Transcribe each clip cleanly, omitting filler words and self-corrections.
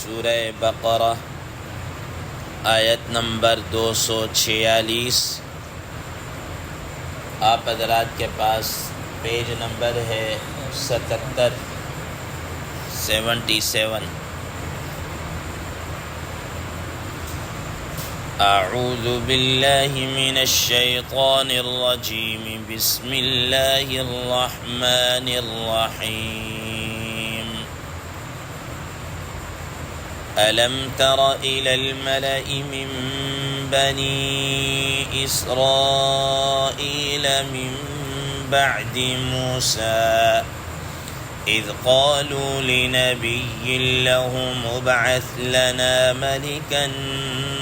سورہ بقرہ آیت نمبر 246۔ آپ حضرات کے پاس پیج نمبر ہے 77۔ اعوذ باللہ من الشیطان الرجیم، بسم اللہ الرحمن الرحیم۔ ألم تر إلى الملأ من بني إسرائيل من بعد موسى إذ قالوا لنبي لهم ابعث لنا ملكا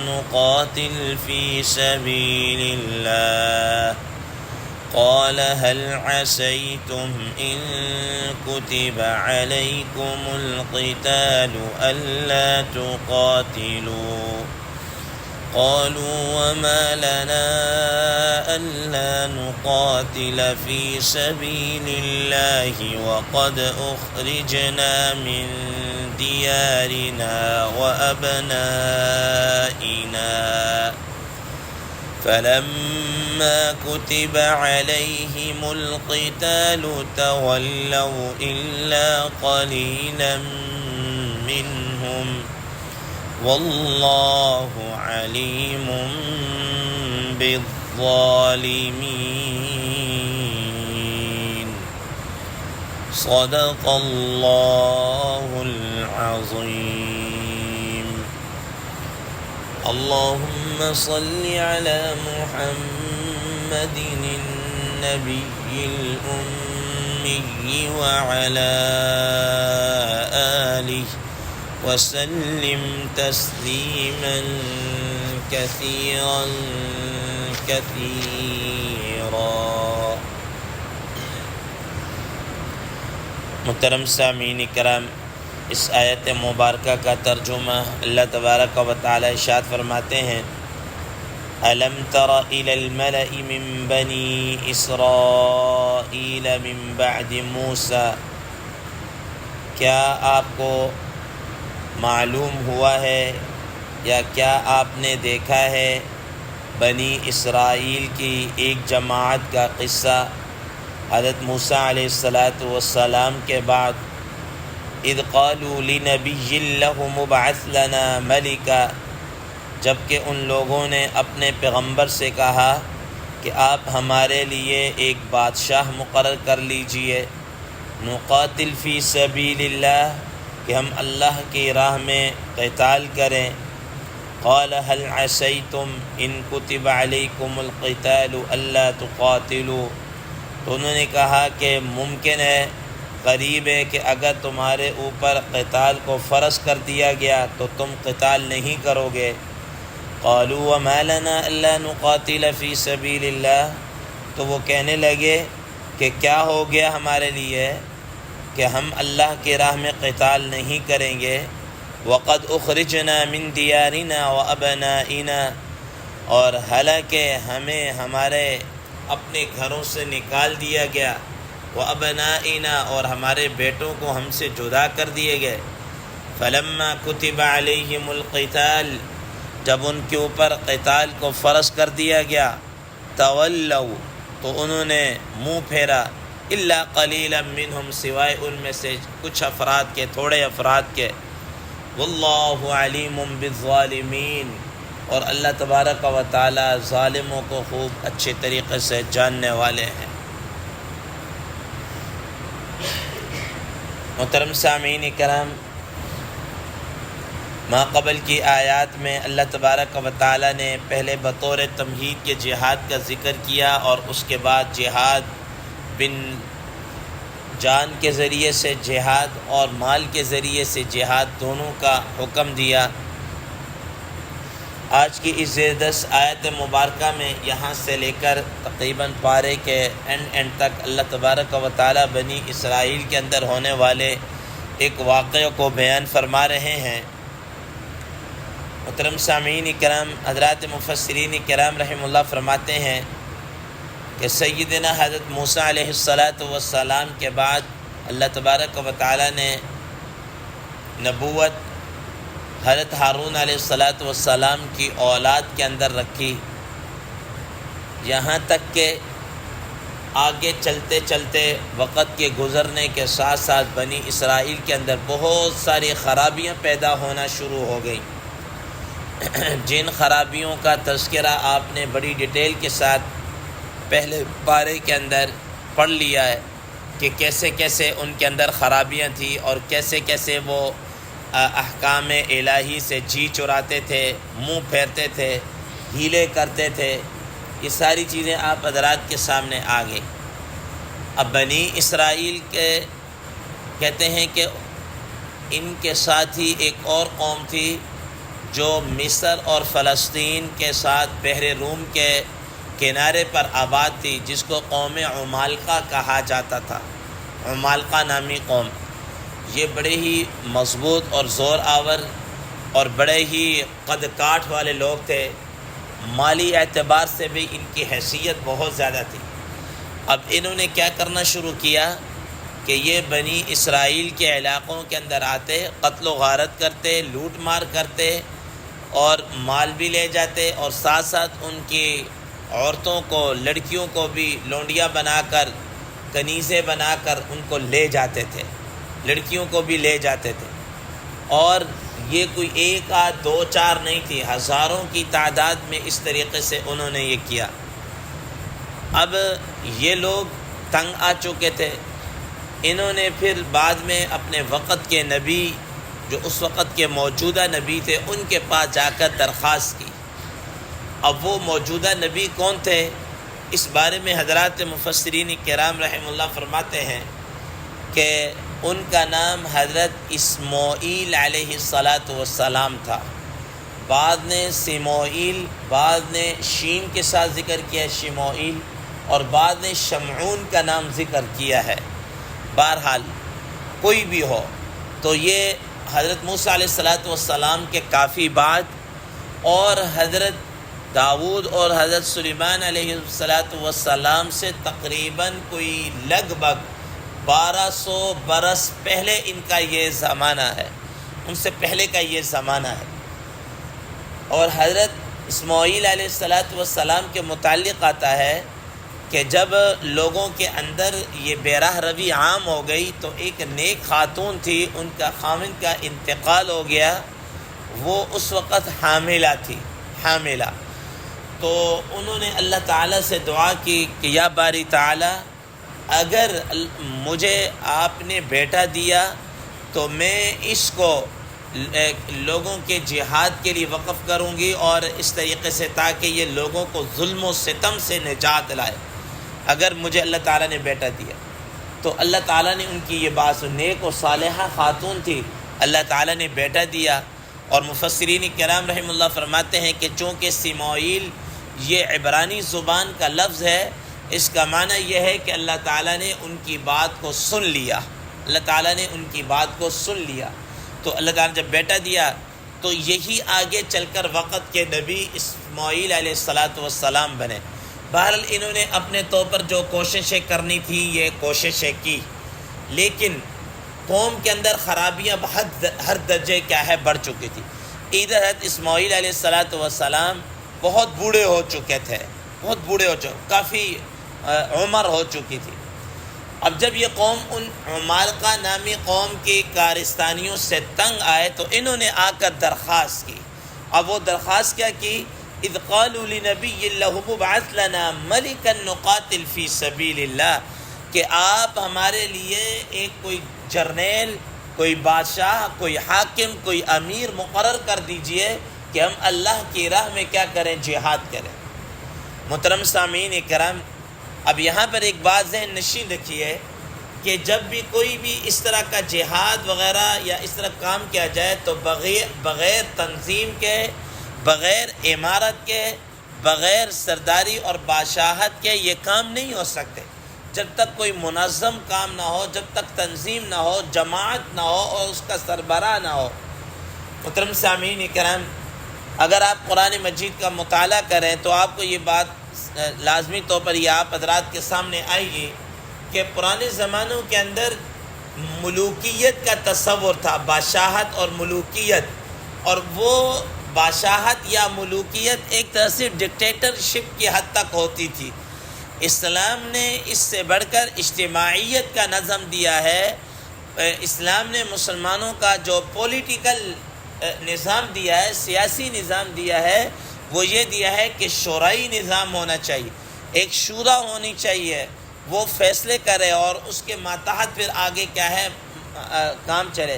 نقاتل في سبيل الله قال هل عسيتم إن كتب عليكم القتال ألا تقاتلوا قالوا وما لنا ألا نقاتل في سبيل الله وقد أخرجنا من ديارنا وأبنائنا فلما كتب عليهم القتال تولوا إلا قليلا منهم والله عليم بالظالمين صدق الله العظيم۔ اللهم صل على محمد النبي الأمي وعلى آله وسلم تسليما كثيرا كثيرا۔ محترم سامعین کرام، اس آیت مبارکہ کا ترجمہ اللہ تبارک و تعالی ارشاد فرماتے ہیں، أَلَمْ تَرَ إِلَى الْمَلَإِ مِن بَنِي إِسْرَائِيلَ مِن بَعْدِ مُوسَى، کیا آپ کو معلوم ہوا ہے یا کیا آپ نے دیکھا ہے بنی اسرائیل کی ایک جماعت کا قصہ حضرت موسیٰ علیہ السلام کے بعد، اذ قالوا لنبی لہم ابعث لنا ملکا، جبکہ ان لوگوں نے اپنے پیغمبر سے کہا کہ آپ ہمارے لیے ایک بادشاہ مقرر کر لیجئے، نقاتل فی سبیل اللہ، کہ ہم اللہ کی راہ میں قتال کریں۔ قال هل عسیتم ان کتب علیکم القتال الا تقاتلوا، تو انہوں نے کہا کہ ممکن ہے، قریب ہے کہ اگر تمہارے اوپر قتال کو فرض کر دیا گیا تو تم قتال نہیں کرو گے۔ قالوا وما لنا الا نقاتل فی سبیل اللہ، تو وہ کہنے لگے کہ کیا ہو گیا ہمارے لیے کہ ہم اللہ کی راہ میں قتال نہیں کریں گے۔ وقد اخرجنا من دیارنا وابنائنا، اور حالانکہ ہمیں ہمارے اپنے گھروں سے نکال دیا گیا، وابنائنا، اور ہمارے بیٹوں کو ہم سے جدا کر دیے گئے۔ فلما كتب علیہم القتال، جب ان کے اوپر قتال کو فرض کر دیا گیا، تولوا، تو انہوں نے منہ پھیرا، الا قلیلا منہم، سوائے ان میں سے کچھ افراد کے، تھوڑے افراد کے۔ واللہ علیم بالظالمین، اور اللہ تبارک و تعالی ظالموں کو خوب اچھے طریقے سے جاننے والے ہیں۔ محترم سامعین کرام، ما قبل کی آیات میں اللہ تبارک و تعالی نے پہلے بطور تمہید کے جہاد کا ذکر کیا، اور اس کے بعد جہاد بن جان کے ذریعے سے جہاد اور مال کے ذریعے سے جہاد دونوں کا حکم دیا۔ آج کی اس زیر 10 آیت مبارکہ میں یہاں سے لے کر تقریباً پارے کے اینڈ تک اللہ تبارک و تعالی بنی اسرائیل کے اندر ہونے والے ایک واقعے کو بیان فرما رہے ہیں۔ محترم سامعین کرام، حضرات مفسرین کرام رحم اللہ فرماتے ہیں کہ سیدنا حضرت موسیٰ علیہ السلام کے بعد اللہ تبارک و تعالی نے نبوت حضرت ہارون علیہ السلام کی اولاد کے اندر رکھی، یہاں تک کہ آگے چلتے چلتے وقت کے گزرنے کے ساتھ ساتھ بنی اسرائیل کے اندر بہت ساری خرابیاں پیدا ہونا شروع ہو گئیں، جن خرابیوں کا تذکرہ آپ نے بڑی ڈیٹیل کے ساتھ پہلے پارے کے اندر پڑھ لیا ہے کہ کیسے کیسے ان کے اندر خرابیاں تھیں اور کیسے کیسے وہ احکام الہی سے جی چراتے تھے، منہ پھیرتے تھے، ہیلے کرتے تھے۔ یہ ساری چیزیں آپ حضرات کے سامنے آ گئی۔ اب بنی اسرائیل کے کہتے ہیں کہ ان کے ساتھ ہی ایک اور قوم تھی جو مصر اور فلسطین کے ساتھ بحر روم کے کنارے پر آباد تھی، جس کو قوم عمالقہ کہا جاتا تھا۔ عمالقہ نامی قوم، یہ بڑے ہی مضبوط اور زور آور اور بڑے ہی قد کاٹھ والے لوگ تھے، مالی اعتبار سے بھی ان کی حیثیت بہت زیادہ تھی۔ اب انہوں نے کیا کرنا شروع کیا کہ یہ بنی اسرائیل کے علاقوں کے اندر آتے، قتل و غارت کرتے، لوٹ مار کرتے اور مال بھی لے جاتے، اور ساتھ ساتھ ان کی عورتوں کو، لڑکیوں کو بھی لونڈیاں بنا کر، کنیزیں بنا کر ان کو لے جاتے تھے، لڑکیوں کو بھی لے جاتے تھے۔ اور یہ کوئی ایک آدھ دو چار نہیں تھی، ہزاروں کی تعداد میں اس طریقے سے انہوں نے یہ کیا۔ اب یہ لوگ تنگ آ چکے تھے، انہوں نے پھر بعد میں اپنے وقت کے نبی جو اس وقت کے موجودہ نبی تھے ان کے پاس جا کر درخواست کی۔ اب وہ موجودہ نبی کون تھے، اس بارے میں حضرات مفسرین کرام رحمہ اللہ فرماتے ہیں کہ ان کا نام حضرت اسماعیل علیہ السلام تھا۔ بعد نے سموئیل، بعد نے شین کے ساتھ ذکر کیا ہے شموئیل، اور بعد نے شمعون کا نام ذکر کیا ہے۔ بہرحال کوئی بھی ہو تو یہ حضرت موسیٰ علیہ السلام کے کافی بعد، اور حضرت داؤد اور حضرت سلیمان علیہ السلام سے تقریباً کوئی لگ بھگ 1200 برس پہلے ان کا یہ زمانہ ہے، ان سے پہلے کا یہ زمانہ ہے۔ اور حضرت اسماعیل علیہ السلام کے متعلق آتا ہے کہ جب لوگوں کے اندر یہ بے راہ روی عام ہو گئی تو ایک نیک خاتون تھی، ان کا خاوند کا انتقال ہو گیا، وہ اس وقت حاملہ تھی، حاملہ۔ تو انہوں نے اللہ تعالیٰ سے دعا کی کہ یا باری تعالیٰ، اگر مجھے آپ نے بیٹا دیا تو میں اس کو لوگوں کے جہاد کے لیے وقف کروں گی، اور اس طریقے سے تاکہ یہ لوگوں کو ظلم و ستم سے نجات دلائے، اگر مجھے اللہ تعالیٰ نے بیٹا دیا۔ تو اللہ تعالیٰ نے ان کی یہ بات نیک و صالحہ خاتون تھی، اللہ تعالیٰ نے بیٹا دیا۔ اور مفسرین کرام رحمہ اللہ فرماتے ہیں کہ چونکہ سموئیل یہ عبرانی زبان کا لفظ ہے، اس کا معنی یہ ہے کہ اللہ تعالیٰ نے ان کی بات کو سن لیا، اللہ تعالیٰ نے ان کی بات کو سن لیا۔ تو اللہ تعالیٰ نے جب بیٹا دیا تو یہی آگے چل کر وقت کے نبی اسماعیل علیہ السلام بنے۔ بہرحال انہوں نے اپنے طور پر جو کوششیں کرنی تھی یہ کوششیں کی، لیکن قوم کے اندر خرابیاں ہر درجے کیا ہے بڑھ چکی تھی۔ ادھر حضرت اسماعیل علیہ السلام بہت بوڑھے ہو چکے تھے، بہت بوڑھے ہو چکے، کافی عمر ہو چکی تھی۔ اب جب یہ قوم ان عمالقہ نامی قوم کی کارستانیوں سے تنگ آئے تو انہوں نے آ کر درخواست کی۔ اب وہ درخواست کیا کی؟ اذ قالوا لنبی لهم ابعث لنا ملکا نقاتل فی سبیل اللہ، کہ آپ ہمارے لیے ایک کوئی جرنیل، کوئی بادشاہ، کوئی حاکم، کوئی امیر مقرر کر دیجئے کہ ہم اللہ کی راہ میں کیا کریں، جہاد کریں۔ محترم سامعین کرام، اب یہاں پر ایک بات ذہن نشین رکھیے کہ جب بھی کوئی بھی اس طرح کا جہاد وغیرہ یا اس طرح کام کیا جائے تو بغیر تنظیم کے، بغیر عمارت کے، بغیر سرداری اور بادشاہت کے یہ کام نہیں ہو سکتے۔ جب تک کوئی منظم کام نہ ہو، جب تک تنظیم نہ ہو، جماعت نہ ہو اور اس کا سربراہ نہ ہو۔ محترم سامعین کرام، اگر آپ قرآن مجید کا مطالعہ کریں تو آپ کو یہ بات لازمی طور پر یہ آپ حضرات کے سامنے آئے گی کہ پرانے زمانوں کے اندر ملوکیت کا تصور تھا، بادشاہت اور ملوکیت، اور وہ بادشاہت یا ملوکیت ایک طرح سے ڈکٹیٹرشپ کی حد تک ہوتی تھی۔ اسلام نے اس سے بڑھ کر اجتماعیت کا نظم دیا ہے۔ اسلام نے مسلمانوں کا جو پولیٹیکل نظام دیا ہے، سیاسی نظام دیا ہے، وہ یہ دیا ہے کہ شورائی نظام ہونا چاہیے، ایک شورا ہونی چاہیے، وہ فیصلے کرے اور اس کے ماتحت پھر آگے کیا ہے کام چلے۔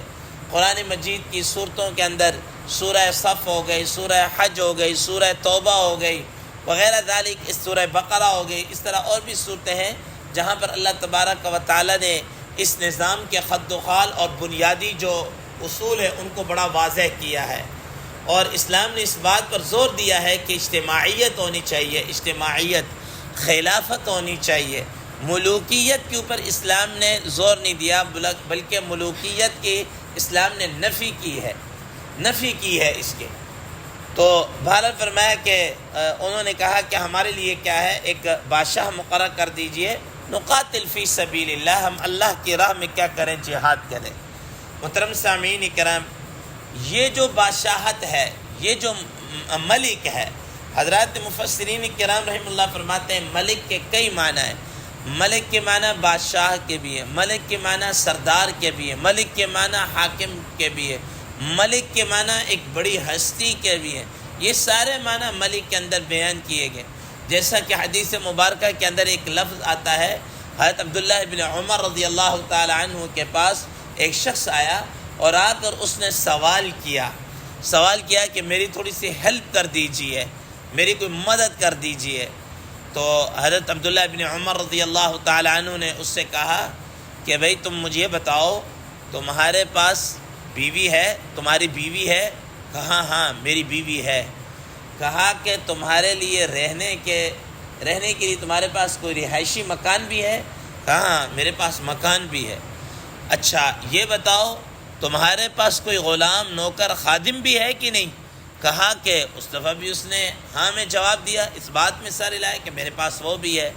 قرآن مجید کی صورتوں کے اندر سورہ صف ہو گئی، سورہ حج ہو گئی، سورہ توبہ ہو گئی وغیرہ ذالک، اس سورہ بقرہ ہو گئی، اس طرح اور بھی صورتیں ہیں جہاں پر اللہ تبارک و تعالیٰ نے اس نظام کے خط و خال اور بنیادی جو اصول ہے ان کو بڑا واضح کیا ہے۔ اور اسلام نے اس بات پر زور دیا ہے کہ اجتماعیت ہونی چاہیے، اجتماعیت، خلافت ہونی چاہیے۔ ملوکیت کے اوپر اسلام نے زور نہیں دیا، بلکہ ملوکیت کی اسلام نے نفی کی ہے اس کے۔ تو بہرحال فرمایا کہ انہوں نے کہا کہ ہمارے لیے کیا ہے، ایک بادشاہ مقرر کر دیجئے، نقاتل فی سبیل اللہ، ہم اللہ کی راہ میں کیا کریں، جہاد کریں۔ محترم سامعین کرام، یہ جو بادشاہت ہے، یہ جو ملک ہے، حضرات مفسرین کرام رحمہ اللہ فرماتے ہیں ملک کے کئی معنی ہیں۔ ملک کے معنی بادشاہ کے بھی ہے، ملک کے معنی سردار کے بھی ہے، ملک کے معنی حاکم کے بھی ہے، ملک کے معنی ایک بڑی ہستی کے بھی ہے۔ یہ سارے معنی ملک کے اندر بیان کیے گئے، جیسا کہ حدیث مبارکہ کے اندر ایک لفظ آتا ہے، حضرت عبداللہ بن عمر رضی اللہ تعالی عنہ کے پاس ایک شخص آیا اور آ کر اس نے سوال کیا کہ میری تھوڑی سی ہیلپ کر دیجئے، میری کوئی مدد کر دیجئے۔ تو حضرت عبداللہ بن عمر رضی اللہ تعالی عنہ نے اس سے کہا کہ بھئی تم مجھے بتاؤ، تمہارے پاس بیوی ہے، تمہاری بیوی ہے؟ کہا ہاں میری بیوی ہے۔ کہا کہ تمہارے لیے رہنے کے لیے تمہارے پاس کوئی رہائشی مکان بھی ہے؟ کہا ہاں میرے پاس مکان بھی ہے۔ اچھا یہ بتاؤ تمہارے پاس کوئی غلام، نوکر، خادم بھی ہے کہ نہیں؟ کہا کہ اس دفعہ بھی اس نے ہاں میں جواب دیا، اس بات میں سر ہلائے کہ میرے پاس وہ بھی ہے۔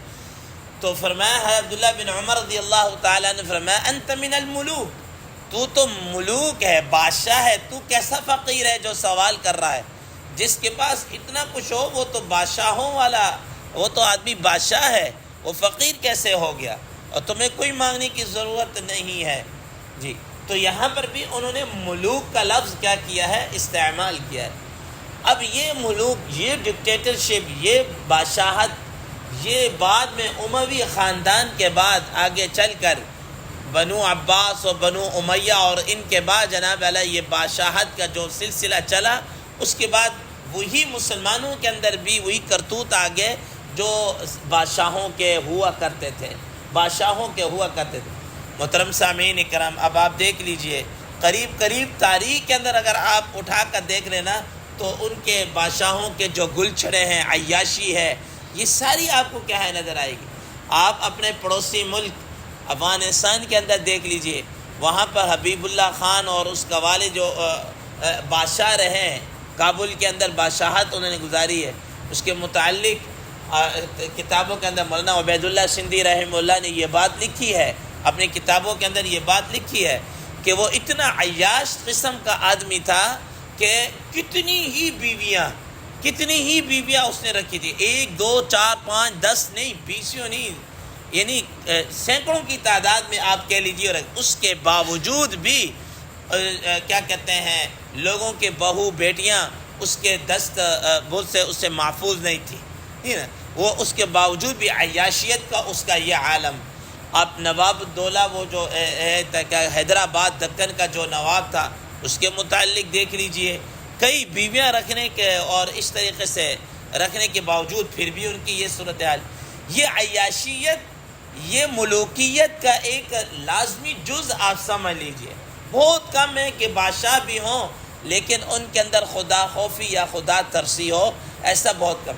تو فرمایا حضرت عبداللہ بن عمر رضی اللہ تعالیٰ نے فرمایا انت من الملوک، تو ملوک ہے، بادشاہ ہے، تو کیسا فقیر ہے جو سوال کر رہا ہے؟ جس کے پاس اتنا کچھ ہو وہ تو بادشاہوں والا، وہ تو آدمی بادشاہ ہے، وہ فقیر کیسے ہو گیا؟ اور تمہیں کوئی مانگنے کی ضرورت نہیں ہے۔ جی تو یہاں پر بھی انہوں نے ملوک کا لفظ کیا کیا ہے، استعمال کیا ہے۔ اب یہ ملوک، یہ ڈکٹیٹرشپ، یہ بادشاہت، یہ بعد میں اموی خاندان کے بعد آگے چل کر بنو عباس اور بنو امیہ اور ان کے بعد جناب علیہ یہ بادشاہت کا جو سلسلہ چلا، اس کے بعد وہی مسلمانوں کے اندر بھی وہی کرتوت آگے جو بادشاہوں کے ہوا کرتے تھے، محترم سامعین کرام، اب آپ دیکھ لیجئے قریب تاریخ کے اندر اگر آپ اٹھا کر دیکھ لینا تو ان کے بادشاہوں کے جو گل چھڑے ہیں، عیاشی ہے، یہ ساری آپ کو کیا ہے نظر آئے گی۔ آپ اپنے پڑوسی ملک افغانستان کے اندر دیکھ لیجئے، وہاں پر حبیب اللہ خان اور اس کا والد جو بادشاہ رہے ہیں، کابل کے اندر بادشاہت انہوں نے گزاری ہے، اس کے متعلق کتابوں کے اندر مولانا عبید اللہ سندھی رحمہ اللہ نے یہ بات لکھی ہے، اپنی کتابوں کے اندر یہ بات لکھی ہے کہ وہ اتنا عیاش قسم کا آدمی تھا کہ کتنی ہی بیویاں اس نے رکھی تھی، 1 2 4 5 10 نہیں، 20 نہیں، یعنی سینکڑوں کی تعداد میں آپ کہہ لیجیے، اور اس کے باوجود بھی کیا کہتے ہیں لوگوں کے بہو بیٹیاں اس کے دست بوجھ سے اس سے محفوظ نہیں تھی، ٹھیک ہے، وہ اس کے باوجود بھی عیاشیت کا اس کا یہ عالم۔ آپ نواب الدولہ وہ جو حیدرآباد دکن کا جو نواب تھا، اس کے متعلق دیکھ لیجئے، کئی بیویاں رکھنے کے اور اس طریقے سے رکھنے کے باوجود پھر بھی ان کی یہ صورتحال۔ یہ عیاشیت، یہ ملوکیت کا ایک لازمی جز آپ سمجھ لیجئے۔ بہت کم ہے کہ بادشاہ بھی ہوں لیکن ان کے اندر خدا خوفی یا خدا ترسی ہو، ایسا بہت کم۔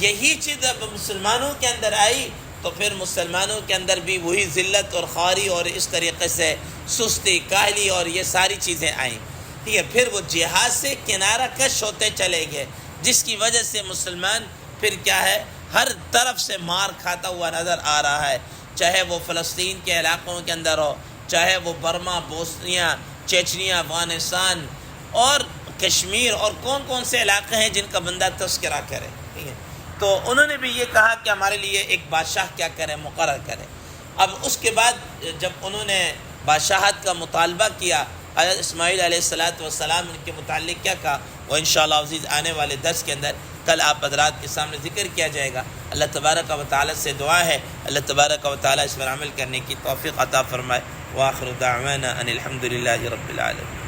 یہی چیز اب مسلمانوں کے اندر آئی تو پھر مسلمانوں کے اندر بھی وہی ذلت اور خواری اور اس طریقے سے سستی، کاہلی اور یہ ساری چیزیں آئیں، ٹھیک ہے۔ پھر وہ جہاد سے کنارہ کش ہوتے چلے گئے، جس کی وجہ سے مسلمان پھر کیا ہے، ہر طرف سے مار کھاتا ہوا نظر آ رہا ہے، چاہے وہ فلسطین کے علاقوں کے اندر ہو، چاہے وہ برما، بوسنیا، چیچنیا، افغانستان اور کشمیر اور کون کون سے علاقے ہیں جن کا بندہ تذکرہ کرے، ٹھیک ہے؟ تو انہوں نے بھی یہ کہا کہ ہمارے لیے ایک بادشاہ کیا کرے، مقرر کرے۔ اب اس کے بعد جب انہوں نے بادشاہت کا مطالبہ کیا، حضرت اسماعیل علیہ السلام ان کے متعلق کیا کہا، وہ انشاءاللہ عزیز آنے والے درس کے اندر کل آپ حضرات کے سامنے ذکر کیا جائے گا۔ اللہ تبارک و تعالیٰ سے دعا ہے اللہ تبارک و تعالیٰ اس پر عمل کرنے کی توفیق عطا فرمائے۔ وآخر دعوانا ان الحمد للہ رب العالمین۔